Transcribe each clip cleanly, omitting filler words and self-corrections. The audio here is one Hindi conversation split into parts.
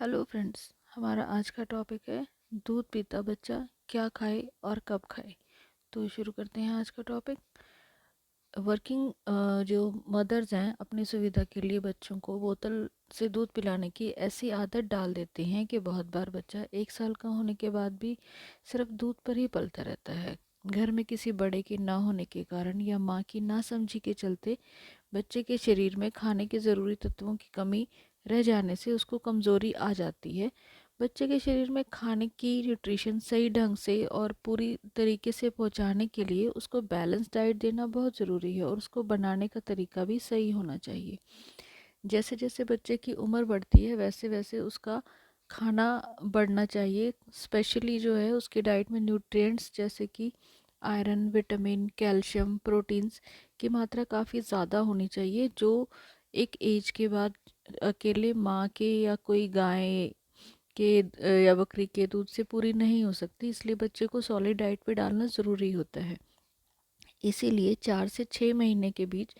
Hello friends. हमारा आज का टॉपिक है दूध पीता बच्चा क्या खाए और कब खाए। तो शुरू करते हैं आज का टॉपिक। वर्किंग जो मदर्स हैं अपनी सुविधा के लिए बच्चों को बोतल से दूध पिलाने की ऐसी आदत डाल देती हैं कि बहुत बार बच्चा 1 साल का होने के बाद भी सिर्फ दूध पर ही पलता रहता है। घर में किसी बड़े के ना होने के कारण या माँ की नासमझी के चलते बच्चे के शरीर में खाने के ज़रूरी तत्वों की कमी रह जाने से उसको कमज़ोरी आ जाती है। बच्चे के शरीर में खाने की न्यूट्रिशन सही ढंग से और पूरी तरीके से पहुंचाने के लिए उसको बैलेंस डाइट देना बहुत ज़रूरी है और उसको बनाने का तरीका भी सही होना चाहिए। जैसे जैसे बच्चे की उम्र बढ़ती है वैसे वैसे उसका खाना बढ़ना चाहिए। स्पेशली जो है उसकी डाइट में न्यूट्रिएंट्स जैसे कि आयरन, विटामिन, कैल्शियम, प्रोटीन्स की मात्रा काफ़ी ज़्यादा होनी चाहिए, जो एक एज के बाद अकेले माँ के या कोई गाय के या बकरी के दूध से पूरी नहीं हो सकती। इसलिए बच्चे को सॉलिड डाइट पे डालना ज़रूरी होता है। इसीलिए 4 से 6 महीने के बीच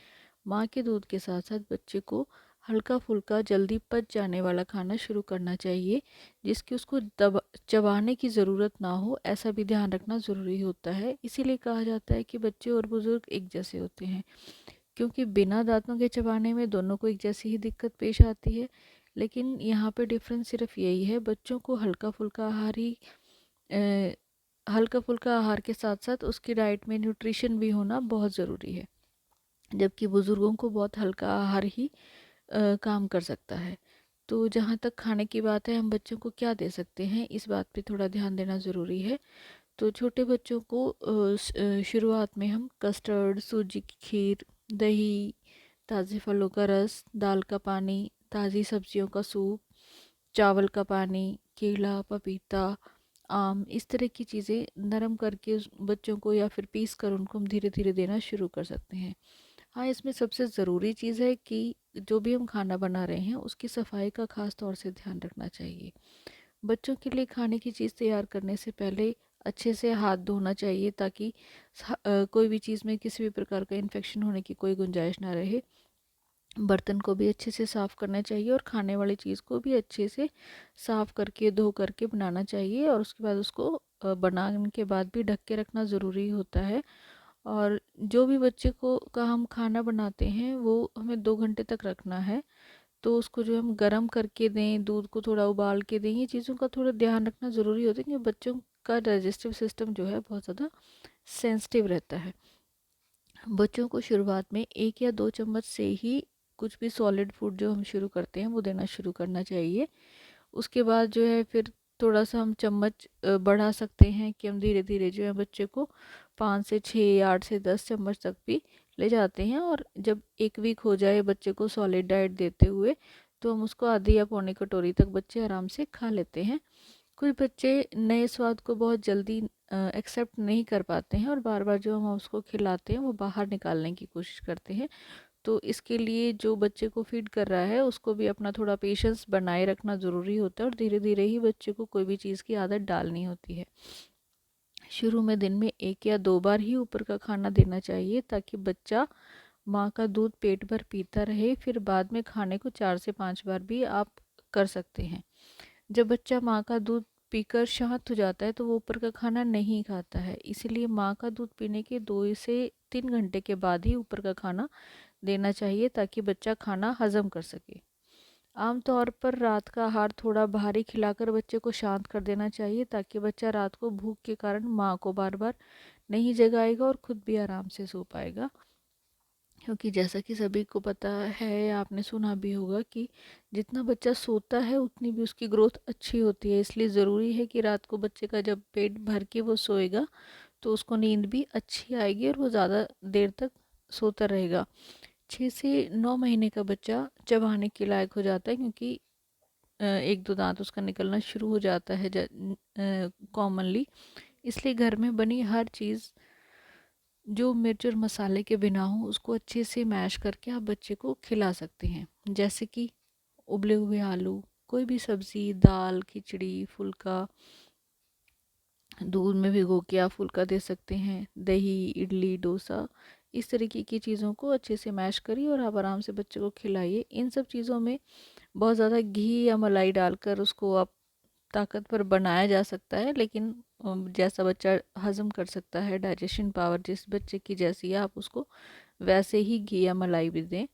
माँ के दूध के साथ साथ बच्चे को हल्का फुल्का जल्दी पच जाने वाला खाना शुरू करना चाहिए, जिसकी उसको चबाने की ज़रूरत ना हो, ऐसा भी ध्यान रखना ज़रूरी होता है। इसीलिए कहा जाता है कि बच्चे और बुज़ुर्ग एक जैसे होते हैं, क्योंकि बिना दांतों के चबाने में दोनों को एक जैसी ही दिक्कत पेश आती है। लेकिन यहाँ पे डिफरेंस सिर्फ यही है, बच्चों को हल्का फुल्का आहार के साथ साथ उसकी डाइट में न्यूट्रिशन भी होना बहुत ज़रूरी है, जबकि बुज़ुर्गों को बहुत हल्का आहार ही काम कर सकता है। तो जहाँ तक खाने की बात है, हम बच्चों को क्या दे सकते हैं इस बात पे थोड़ा ध्यान देना ज़रूरी है। तो छोटे बच्चों को शुरुआत में हम कस्टर्ड, सूजी की खीर, दही, ताज़े फलों का रस, दाल का पानी, ताज़ी सब्जियों का सूप, चावल का पानी, केला, पपीता, आम, इस तरह की चीज़ें नरम करके उस बच्चों को या फिर पीस कर उनको हम धीरे धीरे देना शुरू कर सकते हैं। हाँ, इसमें सबसे ज़रूरी चीज़ है कि जो भी हम खाना बना रहे हैं उसकी सफाई का ख़ास तौर से ध्यान रखना चाहिए। बच्चों के लिए खाने की चीज़ तैयार करने से पहले अच्छे से हाथ धोना चाहिए, ताकि कोई भी चीज़ में किसी भी प्रकार का इन्फेक्शन होने की कोई गुंजाइश ना रहे। बर्तन को भी अच्छे से साफ़ करना चाहिए और खाने वाली चीज़ को भी अच्छे से साफ़ करके धो करके बनाना चाहिए, और उसके बाद उसको बनाने के बाद भी ढक के रखना ज़रूरी होता है। और जो भी बच्चे को का हम खाना बनाते हैं वो हमें 2 घंटे तक रखना है। तो उसको जो हम गर्म करके दें, दूध को थोड़ा उबाल के दें, ये चीज़ों का थोड़ा ध्यान रखना ज़रूरी होता है, क्योंकि बच्चों का डाइजेस्टिव सिस्टम जो है बहुत ज़्यादा सेंसिटिव रहता है। बच्चों को शुरुआत में 1 या 2 चम्मच से ही कुछ भी सॉलिड फूड जो हम शुरू करते हैं वो देना शुरू करना चाहिए। उसके बाद जो है फिर थोड़ा सा हम चम्मच बढ़ा सकते हैं कि हम धीरे धीरे जो है बच्चे को 5 से 6, 8 से 10 चम्मच तक भी ले जाते हैं। और जब 1 वीक हो जाए बच्चे को सॉलिड डाइट देते हुए, तो हम उसको आधी या पौनी कटोरी तक बच्चे आराम से खा लेते हैं। कुछ बच्चे नए स्वाद को बहुत जल्दी एक्सेप्ट नहीं कर पाते हैं और बार बार जो हम उसको खिलाते हैं वो बाहर निकालने की कोशिश करते हैं। तो इसके लिए जो बच्चे को फीड कर रहा है उसको भी अपना थोड़ा पेशेंस बनाए रखना ज़रूरी होता है, और धीरे धीरे ही बच्चे को कोई भी चीज़ की आदत डालनी होती है। शुरू में दिन में 1 या 2 बार ही ऊपर का खाना देना चाहिए, ताकि बच्चा माँ का दूध पेट भर पीता रहे। फिर बाद में खाने को 4 से 5 बार भी आप कर सकते हैं। जब बच्चा माँ का दूध पीकर शांत हो जाता है तो वो ऊपर का खाना नहीं खाता है, इसीलिए माँ का दूध पीने के 2 से 3 घंटे के बाद ही ऊपर का खाना देना चाहिए, ताकि बच्चा खाना हजम कर सके। आमतौर पर रात का आहार थोड़ा भारी खिलाकर बच्चे को शांत कर देना चाहिए, ताकि बच्चा रात को भूख के कारण माँ को बार बार नहीं जगाएगा और खुद भी आराम से सो पाएगा। क्योंकि जैसा कि सभी को पता है, आपने सुना भी होगा कि जितना बच्चा सोता है उतनी भी उसकी ग्रोथ अच्छी होती है। इसलिए ज़रूरी है कि रात को बच्चे का जब पेट भर के वो सोएगा तो उसको नींद भी अच्छी आएगी और वो ज़्यादा देर तक सोता रहेगा। 6 से 9 महीने का बच्चा चबाने के लायक हो जाता है, क्योंकि 1 2 दांत उसका निकलना शुरू हो जाता है कॉमनली। इसलिए घर में बनी हर चीज़ जो मिर्च और मसाले के बिना हो उसको अच्छे से मैश करके आप बच्चे को खिला सकते हैं। जैसे कि उबले हुए आलू, कोई भी सब्ज़ी, दाल, खिचड़ी, फुल्का, दूध में भिगो के आप फुल्का दे सकते हैं, दही, इडली, डोसा, इस तरीके की चीज़ों को अच्छे से मैश करिए और आप आराम से बच्चे को खिलाइए। इन सब चीज़ों में बहुत ज़्यादा घी या मलाई डालकर उसको आप ताकतवर बनाया जा सकता है, लेकिन जैसा बच्चा हज़म कर सकता है, डाइजेशन पावर जिस बच्चे की जैसी है, आप उसको वैसे ही घी या मलाई भी दें।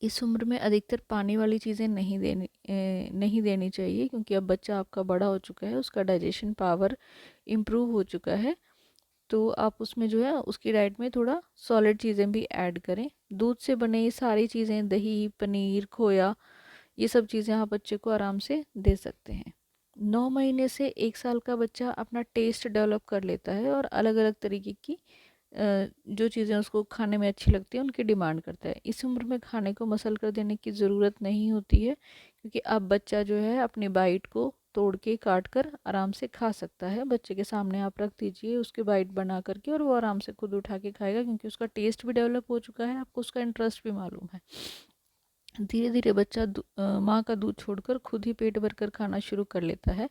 इस उम्र में अधिकतर पानी वाली चीज़ें नहीं देनी चाहिए, क्योंकि अब बच्चा आपका बड़ा हो चुका है, उसका डाइजेशन पावर इम्प्रूव हो चुका है। तो आप उसमें जो है उसकी डाइट में थोड़ा सॉलिड चीज़ें भी ऐड करें। दूध से बने ये सारी चीज़ें, दही, पनीर, खोया, ये सब चीज़ें आप बच्चे को आराम से दे सकते हैं। 9 महीने से 1 साल का बच्चा अपना टेस्ट डेवलप कर लेता है और अलग अलग तरीके की जो चीज़ें उसको खाने में अच्छी लगती हैं उनकी डिमांड करता है। इस उम्र में खाने को मसल कर देने की ज़रूरत नहीं होती है, क्योंकि अब बच्चा जो है अपनी बाइट को तोड़ के काट कर आराम से खा सकता है। बच्चे के सामने आप रख दीजिए उसकी बाइट बना करके, और वो आराम से खुद उठा के खाएगा, क्योंकि उसका टेस्ट भी डेवलप हो चुका है, आपको उसका इंटरेस्ट भी मालूम है। धीरे धीरे बच्चा माँ का दूध छोड़कर खुद ही पेट भरकर खाना शुरू कर लेता है।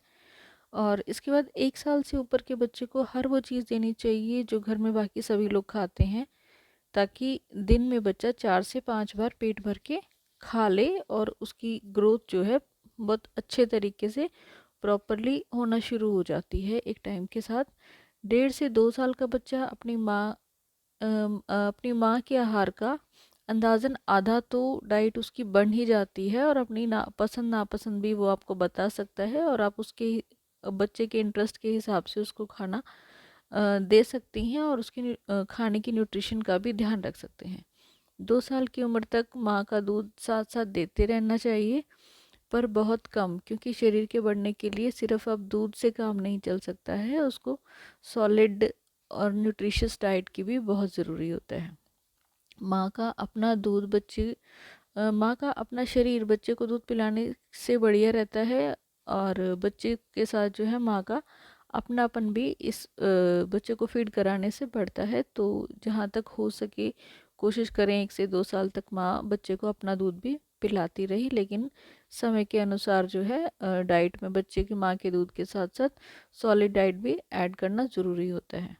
और इसके बाद 1 साल से ऊपर के बच्चे को हर वो चीज़ देनी चाहिए जो घर में बाकी सभी लोग खाते हैं, ताकि दिन में बच्चा 4 से 5 बार पेट भर के खा ले और उसकी ग्रोथ जो है बहुत अच्छे तरीके से प्रॉपरली होना शुरू हो जाती है एक टाइम के साथ। 1.5 से 2 साल का बच्चा अपनी माँ के आहार का अंदाज़न आधा तो डाइट उसकी बन ही जाती है, और अपनी नापसंद भी वो आपको बता सकता है, और आप उसके बच्चे के इंटरेस्ट के हिसाब से उसको खाना दे सकती हैं, और उसकी खाने की न्यूट्रिशन का भी ध्यान रख सकते हैं। 2 साल की उम्र तक माँ का दूध साथ साथ देते रहना चाहिए, पर बहुत कम, क्योंकि शरीर के बढ़ने के लिए सिर्फ अब दूध से काम नहीं चल सकता है, उसको सॉलिड और न्यूट्रिशियस डाइट की भी बहुत ज़रूरी होता है। माँ का अपना दूध माँ का अपना शरीर बच्चे को दूध पिलाने से बढ़िया रहता है, और बच्चे के साथ जो है माँ का अपनापन भी इस बच्चे को फीड कराने से बढ़ता है। तो जहाँ तक हो सके कोशिश करें 1 से 2 साल तक माँ बच्चे को अपना दूध भी पिलाती रही, लेकिन समय के अनुसार जो है डाइट में बच्चे की माँ के दूध के साथ साथ सॉलिड डाइट भी ऐड करना ज़रूरी होता है।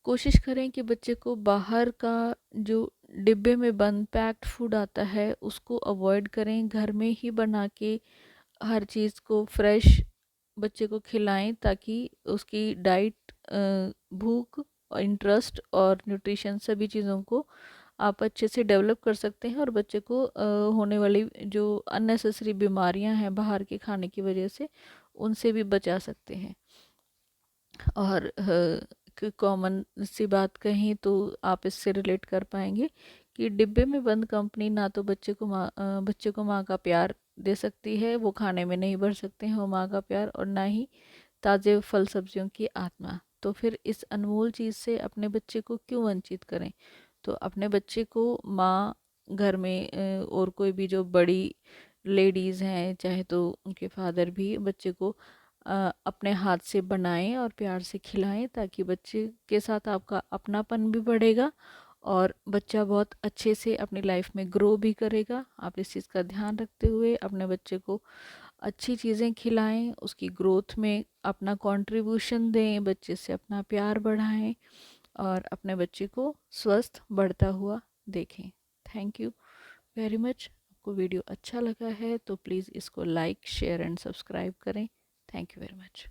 कोशिश करें कि बच्चे को बाहर का जो डिब्बे में बंद पैक्ड फूड आता है उसको अवॉइड करें, घर में ही बना के हर चीज़ को फ्रेश बच्चे को खिलाएं, ताकि उसकी डाइट, भूख और इंटरेस्ट और न्यूट्रिशन सभी चीज़ों को आप अच्छे से डेवलप कर सकते हैं, और बच्चे को होने वाली जो अननेसेसरी बीमारियां हैं बाहर के खाने की वजह से उनसे भी बचा सकते हैं। और कॉमन सी बात कहें तो आप इससे रिलेट कर पाएंगे कि डिब्बे में बंद कंपनी ना तो बच्चे को माँ का प्यार दे सकती है, वो खाने में नहीं भर सकते हैं वो माँ का प्यार, और ना ही ताज़े फल सब्जियों की आत्मा। तो फिर इस अनमोल चीज़ से अपने बच्चे को क्यों वंचित करें। तो अपने बच्चे को माँ, घर में और कोई भी जो बड़ी लेडीज़ हैं, चाहे तो उनके फादर भी बच्चे को अपने हाथ से बनाएं और प्यार से खिलाएं, ताकि बच्चे के साथ आपका अपनापन भी बढ़ेगा और बच्चा बहुत अच्छे से अपनी लाइफ में ग्रो भी करेगा। आप इस चीज़ का ध्यान रखते हुए अपने बच्चे को अच्छी चीज़ें खिलाएं, उसकी ग्रोथ में अपना कंट्रीब्यूशन दें, बच्चे से अपना प्यार बढ़ाएं और अपने बच्चे को स्वस्थ बढ़ता हुआ देखें। Thank you very much. आपको वीडियो अच्छा लगा है तो प्लीज़ इसको लाइक, शेयर एंड सब्सक्राइब करें। Thank you very much.